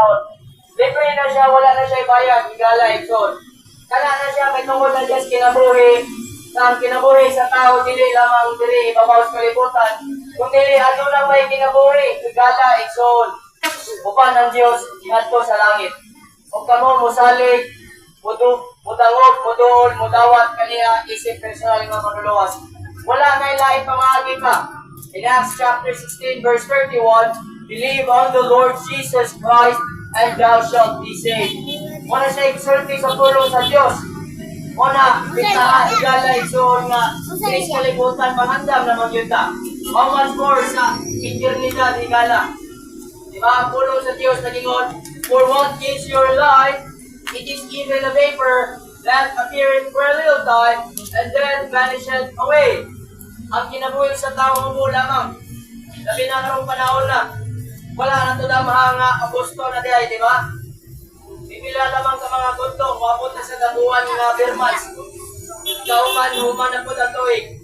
taon. Libre na siya, wala na siya ibayad, higala, ikson. Kana na siya, may tungkol na Diyos kinabuhi, na ang kinabuhi sa tao, dili lamang dili, ibabaw sa kalibutan, kung dili, ano lang may kinabuhi, higala, ikson. Upan ang Diyos, ihatko sa langit. O kamo, musalig, mudangog, muduol, mudawat, kaniya, isip personal nga manuluwas. Wala na ilaing pamahagi ka. In Acts chapter 16, verse 31, believe on the Lord Jesus Christ, and thou shalt be saved. Muna siya isulti sa tulong sa Diyos. Muna, bitahan, igala, isuon nga, sinis kalibutan, pangandam naman yun ta. How much more sa eternidad, igala. Diba, ang tulong sa Diyos, nagingon, for what is your life, it is even a vapor that appeareth for a little time, and then vanisheth away. Ang kinabuhi sa tao mo lamang, labi na karong panahon na, wala na ito na mga Agosto na diay, di ba? Bibila lamang ka mga guntong, wapot na sa dabuhan nga Birmans. Kauman, human na po na tuig.